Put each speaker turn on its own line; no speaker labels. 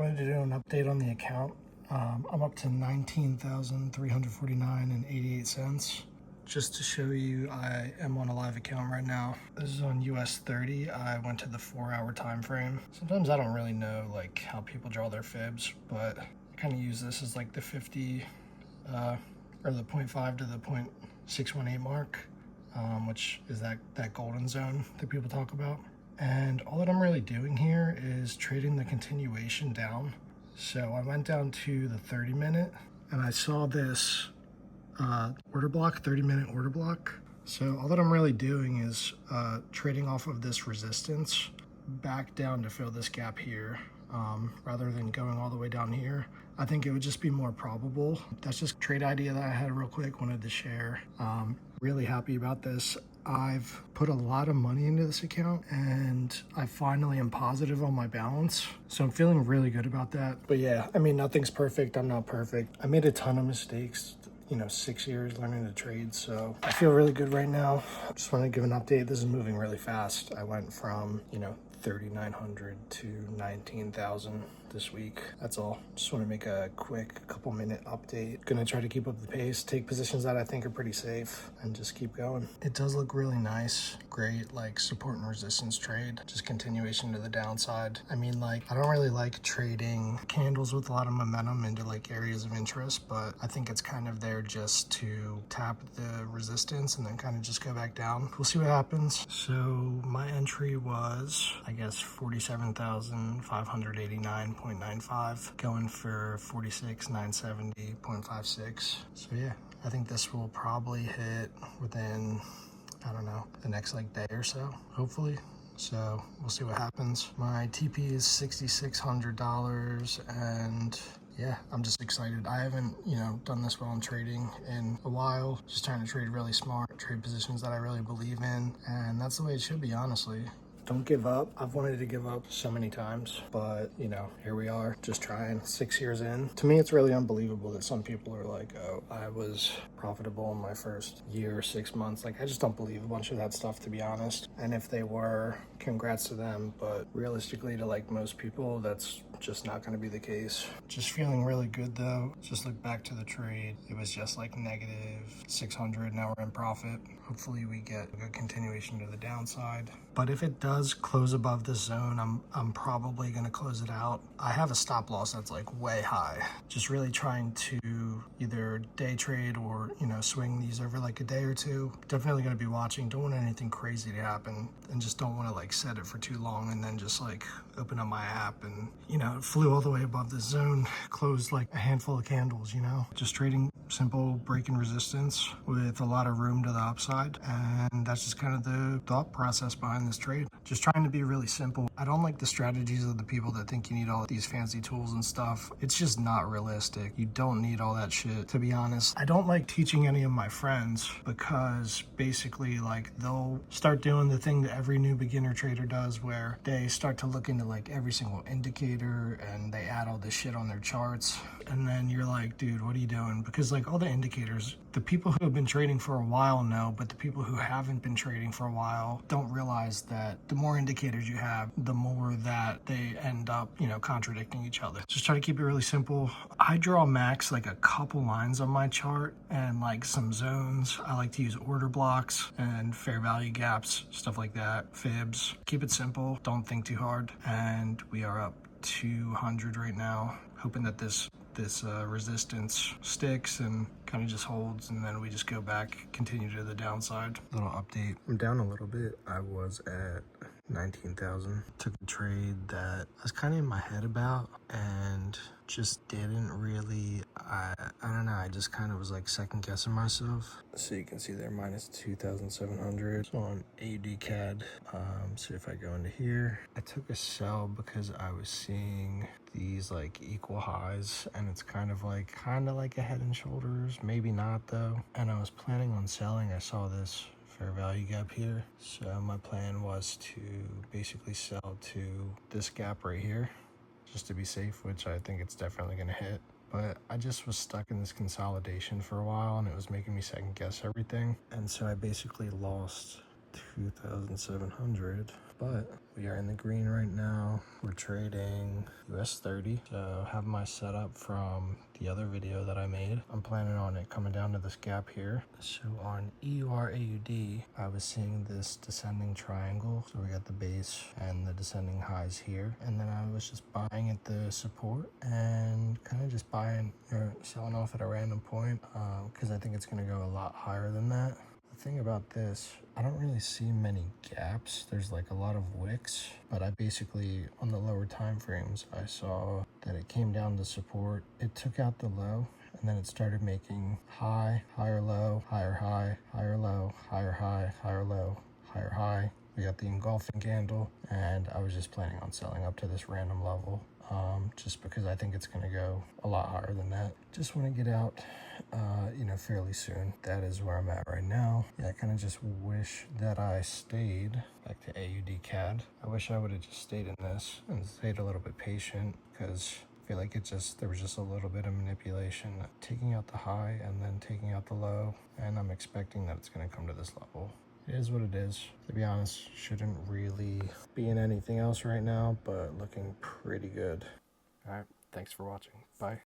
Wanted to do an update on the account. I'm up to 19,349 and 88 cents. Just to show you, I am on a live account right now. This is on US 30. I went to the 4-hour time frame. Sometimes I don't really know like how people draw their fibs, but I kind of use this as like the 50 or the 0.5 to the 0.618 mark, which is that golden zone that people talk about. And all that I'm really doing here is trading the continuation down. So I went down to the 30-minute and I saw this order block, 30-minute order block. So all that I'm really doing is trading off of this resistance back down to fill this gap here, rather than going all the way down here. I think it would just be more probable. That's just a trade idea that I had real quick, wanted to share. Really happy about this. I've put a lot of money into this account and I finally am positive on my balance. So I'm feeling really good about that. But yeah, I mean, nothing's perfect. I'm not perfect. I made a ton of mistakes, 6 years learning to trade. So I feel really good right now. I just want to give an update. This is moving really fast. I went from, 3,900 to 19,000 this week. That's all. Just want to make a quick couple-minute update. Gonna try to keep up the pace, take positions that I think are pretty safe, and just keep going. It does look really nice. Great, like support and resistance trade. Just continuation to the downside. I mean, like, I don't really like trading candles with a lot of momentum into like areas of interest, but I think it's kind of there just to tap the resistance and then kind of just go back down. We'll see what happens. So my entry was, I guess, 47,589.95, going for 46,970.56. So yeah, I think this will probably hit within, I don't know, the next like day or so, hopefully. So we'll see what happens. My TP is $6,600 and yeah, I'm just excited. I haven't, done this well in trading in a while. Just trying to trade really smart, trade positions that I really believe in. And that's the way it should be, honestly. Don't give up. I've wanted to give up so many times, but here we are, just trying 6 years in. To me, it's really unbelievable that some people are like, oh, I was profitable in my first year or 6 months. Like, I just don't believe a bunch of that stuff, to be honest. And if they were, congrats to them. But realistically, to like most people, that's just not going to be the case. Just feeling really good though. Just look back to the trade. It was just like negative 600. Now we're in profit. Hopefully we get a good continuation to the downside. But if it does close above this zone, I'm probably going to close it out. I have a stop loss that's like way high. Just really trying to either day trade or, swing these over like a day or two. Definitely going to be watching. Don't want anything crazy to happen and just don't want to like set it for too long and then just like open up my app and, it flew all the way above this zone, closed like a handful of candles, Just trading simple break-in resistance with a lot of room to the upside. And that's just kind of the thought process behind this trade. Just trying to be really simple. I don't like the strategies of the people that think you need all these fancy tools and stuff. It's just not realistic. You don't need all that shit, to be honest. I don't like teaching any of my friends because basically like they'll start doing the thing that every new beginner trader does where they start to look into like every single indicator and they add all this shit on their charts. And then you're like, dude, what are you doing? Because like all the indicators, the people who have been trading for a while know, but the people who haven't been trading for a while don't realize that the more indicators you have, the more that they end up, contradicting each other. Just try to keep it really simple. I draw max like a couple lines on my chart and like some zones. I like to use order blocks and fair value gaps, stuff like that, fibs. Keep it simple. Don't think too hard. And we are up 200 right now, hoping that this resistance sticks and kind of just holds, and then we just go back, continue to the downside. Little update, I'm down a little bit. I was at 19,000. Took a trade that I was kind of in my head about and just didn't really, I don't know, I just kind of was like second guessing myself. So you can see there minus 2,700 on AUD-CAD. So if I go into here, I took a sell because I was seeing these like equal highs and it's kind of like a head and shoulders, maybe not though. And I was planning on selling. I saw this fair value gap here. So my plan was to basically sell to this gap right here just to be safe, which I think it's definitely going to hit. But I just was stuck in this consolidation for a while and it was making me second guess everything. And so I basically lost 2,700, but we are in the green right now. We're trading US 30. So have my setup from the other video that I made. I'm planning on it coming down to this gap here. So on EUR AUD, I was seeing this descending triangle. So we got the base and the descending highs here. And then I was just buying at the support and kind of just buying or selling off at a random point because I think it's going to go a lot higher than that. The thing about this, I don't really see many gaps. There's like a lot of wicks, but I basically, on the lower time frames, I saw that it came down to support. It took out the low, and then it started making high, higher low, higher high, higher low, higher high, higher low, higher high. We got the engulfing candle, and I was just planning on selling up to this random level. Just because I think it's going to go a lot higher than that. Just want to get out, fairly soon. That is where I'm at right now. Yeah, I kind of just wish that I stayed back to AUD CAD. I wish I would have just stayed in this and stayed a little bit patient because I feel like there was just a little bit of manipulation, taking out the high and then taking out the low, and I'm expecting that it's going to come to this level. It is what it is. To be honest, shouldn't really be in anything else right now, but looking pretty good. All right, thanks for watching. Bye.